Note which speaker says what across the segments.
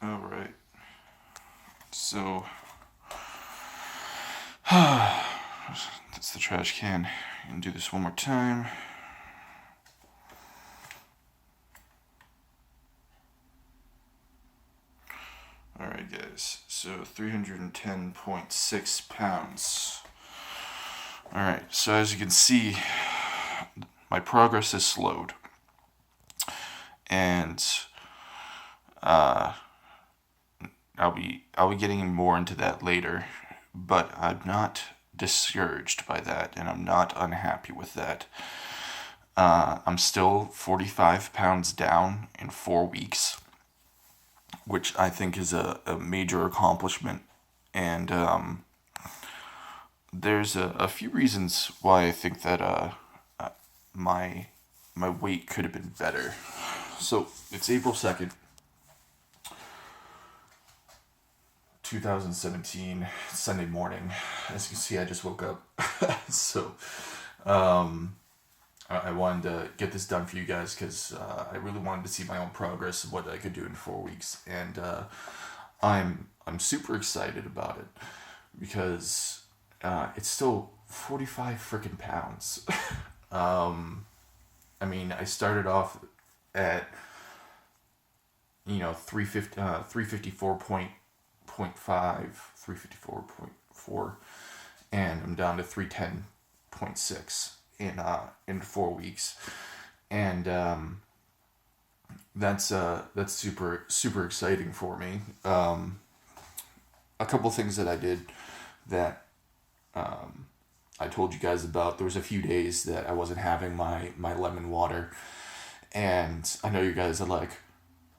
Speaker 1: All right. So that's the trash can. And do this one more time. All right, guys. So 310.6 pounds. All right. So as you can see, my progress has slowed, and uh, I'll be getting more into that later. But I'm not discouraged by that, and I'm not unhappy with that. I'm still 45 pounds down in 4 weeks, which I think is a major accomplishment. And there's a few reasons why I think that my my weight could have been better. So it's April 2nd, 2017, Sunday morning. As you can see, I just woke up. So I wanted to get this done for you guys because I really wanted to see my own progress of what I could do in 4 weeks, and I'm super excited about it because it's still 45 freaking pounds. I mean, I started off at 354.4, and I'm down to 310.6 in 4 weeks, and that's super exciting for me. A couple things that I did that I told you guys about. There was a few days that I wasn't having my lemon water, and I know you guys are like,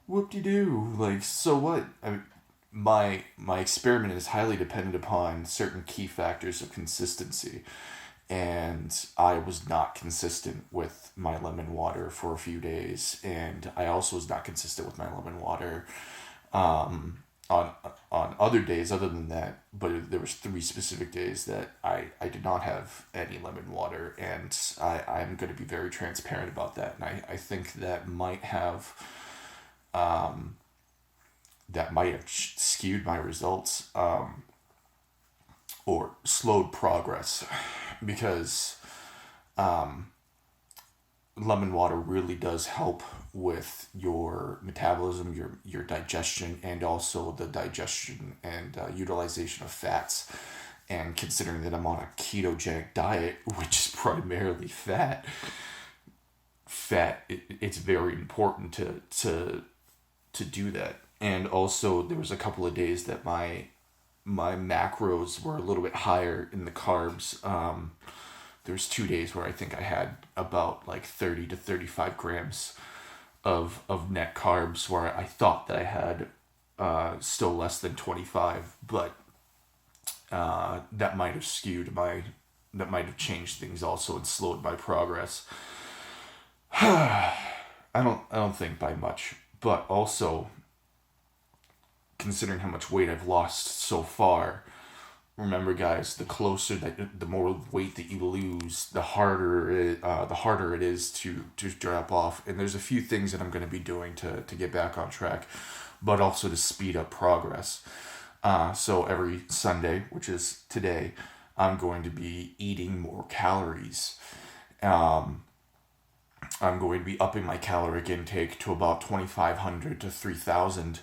Speaker 1: whoop de doo, like, so what? My experiment is highly dependent upon certain key factors of consistency, and I was not consistent with my lemon water for a few days, and I also was not consistent with my lemon water on other days other than that. But there was 3 specific days that I did not have any lemon water, and I'm going to be very transparent about that, and I think that might have skewed my results, or slowed progress, because lemon water really does help with your metabolism, your digestion, and also the digestion and utilization of fats. And considering that I'm on a ketogenic diet, which is primarily it's very important to do that. And also, there was a couple of days that my macros were a little bit higher in the carbs. There's 2 days where I think I had about like 30 to 35 grams of net carbs, where I thought that I had still less than 25, but that might have that might have changed things also and slowed my progress. I don't think by much, but also considering how much weight I've lost so far. Remember, guys, the more weight that you lose, the harder it is to drop off. And there's a few things that I'm going to be doing to get back on track, but also to speed up progress. So every Sunday, which is today, I'm going to be eating more calories. Um, I'm going to be upping my caloric intake to about 2,500 to 3,000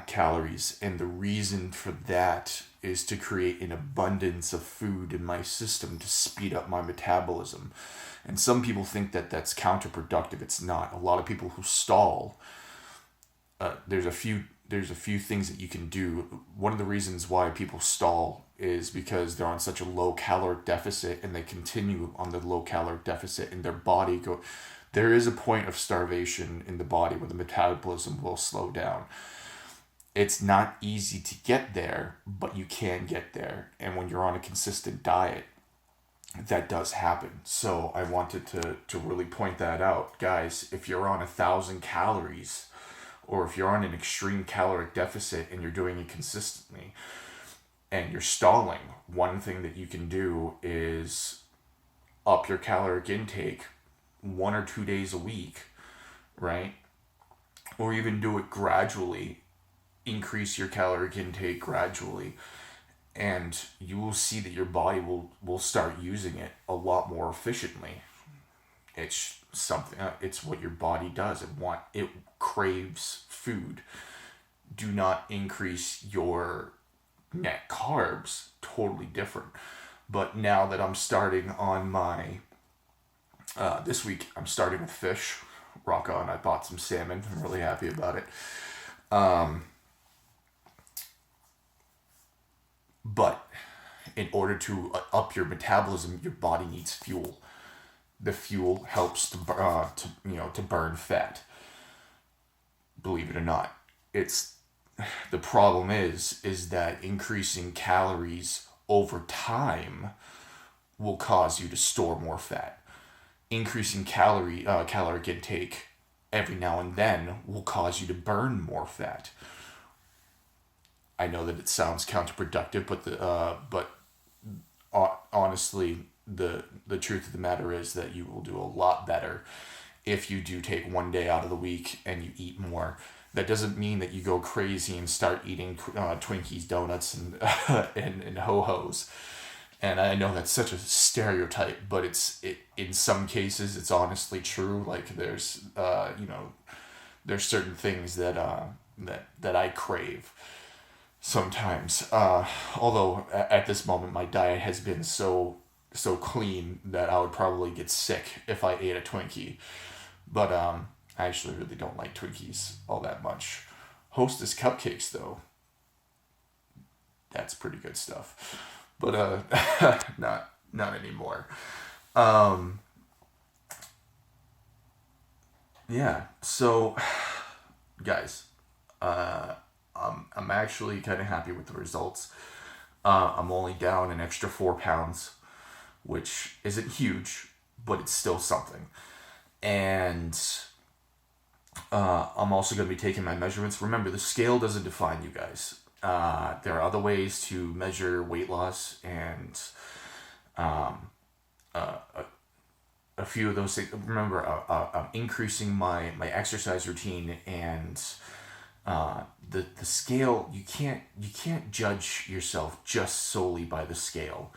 Speaker 1: calories. And the reason for that is to create an abundance of food in my system to speed up my metabolism. And some people think that that's counterproductive. It's not. A lot of people who stall, there's a few things that you can do. One of the reasons why people stall is because they're on such a low caloric deficit, and they continue on the low caloric deficit, and their body go. There is a point of starvation in the body where the metabolism will slow down. It's not easy to get there, but you can get there. And when you're on a consistent diet, that does happen. So I wanted to really point that out. Guys, if you're on 1,000 calories, or if you're on an extreme caloric deficit and you're doing it consistently and you're stalling, one thing that you can do is up your caloric intake 1 or 2 days a week, right? Or even do it gradually increase your caloric intake gradually, and you will see that your body will start using it a lot more efficiently. It's something. It's what your body does. It craves food. Do not increase your net carbs. Totally different. But now that I'm starting on my this week, I'm starting with fish. Rock on. I bought some salmon. I'm really happy about it. But in order to up your metabolism, your body needs fuel. The fuel helps to burn fat. Believe it or not, it's the problem is that increasing calories over time will cause you to store more fat. Increasing caloric intake every now and then will cause you to burn more fat. I know that it sounds counterproductive, but honestly, the truth of the matter is that you will do a lot better if you do take one day out of the week and you eat more. That doesn't mean that you go crazy and start eating Twinkies, donuts, and and ho hos. And I know that's such a stereotype, but it in some cases it's honestly true. Like there's certain things that I crave sometimes. Although at this moment my diet has been so clean that I would probably get sick if I ate a Twinkie. But I actually really don't like Twinkies all that much. Hostess cupcakes though, that's pretty good stuff. But not anymore. Um, yeah. So guys, I'm actually kind of happy with the results. I'm only down an extra 4 pounds, which isn't huge, but it's still something. And I'm also going to be taking my measurements. Remember, the scale doesn't define you guys. There are other ways to measure weight loss, and a few of those things. Remember, I'm increasing my exercise routine, and the scale. You can't judge yourself just solely by the scale,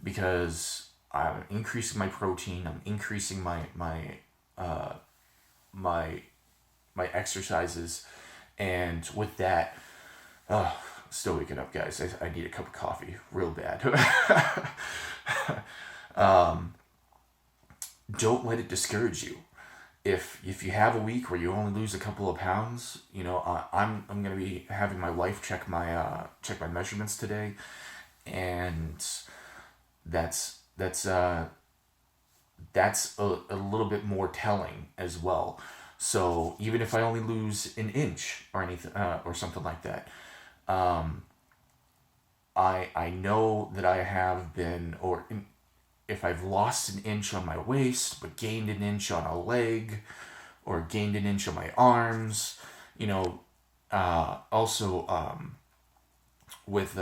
Speaker 1: because I'm increasing my protein. I'm increasing my my exercises, and with that, still waking up, guys. I need a cup of coffee real bad. Don't let it discourage you. If you have a week where you only lose a couple of pounds, I'm gonna be having my wife check my measurements today, and that's a little bit more telling as well. So even if I only lose an inch or anything or something like that, I know that I have been, if I've lost an inch on my waist but gained an inch on a leg, or gained an inch on my arms, you know, also with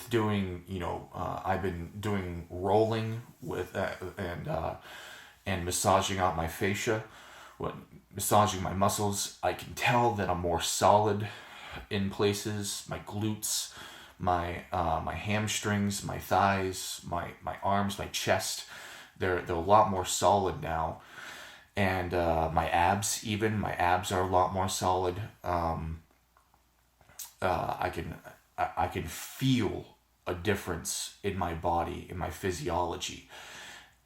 Speaker 1: doing, I've been doing rolling with and massaging out my fascia, what massaging my muscles. I can tell that I'm more solid in places. My glutes, my hamstrings, my thighs, my arms, my chest. They're a lot more solid now, and my abs are a lot more solid. I can feel a difference in my body, in my physiology,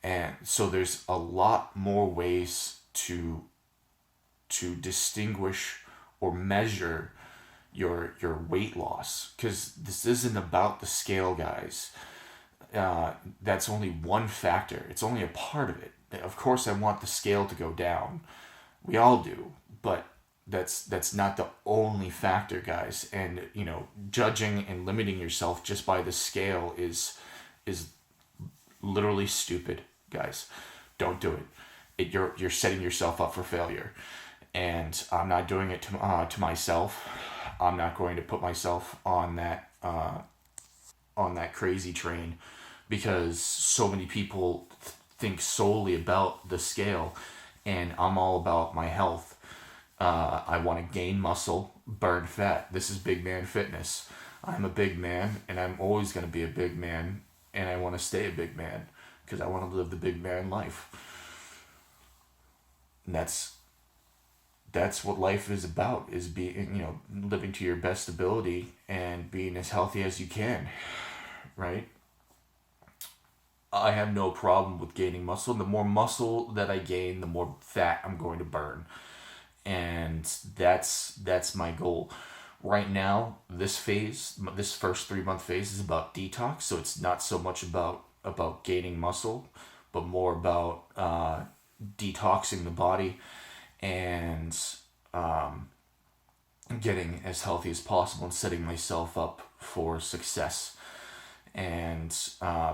Speaker 1: and so there's a lot more ways to distinguish or measure your weight loss, because this isn't about the scale, guys. That's only one factor. It's only a part of it. Of course, I want the scale to go down. We all do, but that's not the only factor, guys. And judging and limiting yourself just by the scale is literally stupid, guys. Don't do it. You're setting yourself up for failure, and I'm not doing it to myself. I'm not going to put myself on that crazy train, because so many people think solely about the scale, and I'm all about my health. I want to gain muscle, burn fat. This is big man fitness. I'm a big man, and I'm always going to be a big man, and I want to stay a big man because I want to live the big man life. And that's what life is about, is being, living to your best ability and being as healthy as you can, right? I have no problem with gaining muscle. The more muscle that I gain, the more fat I'm going to burn. And that's my goal. Right now, this first 3 month phase is about detox, so it's not so much about gaining muscle, but more about detoxing the body and getting as healthy as possible and setting myself up for success and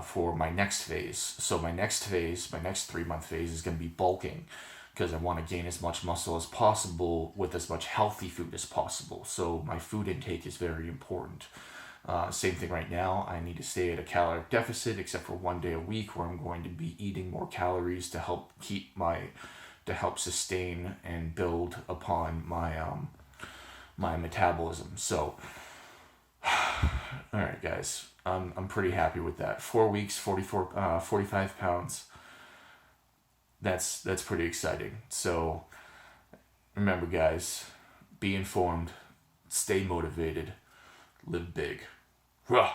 Speaker 1: for my next phase. So my next 3 month phase is going to be bulking because I want to gain as much muscle as possible with as much healthy food as possible. So my food intake is very important. Same thing right now. I need to stay at a caloric deficit, except for one day a week where I'm going to be eating more calories to help sustain and build upon my metabolism. So, all right, guys, I'm pretty happy with that. 4 weeks, 45 pounds. That's pretty exciting. So, remember, guys, be informed, stay motivated, live big. Rah!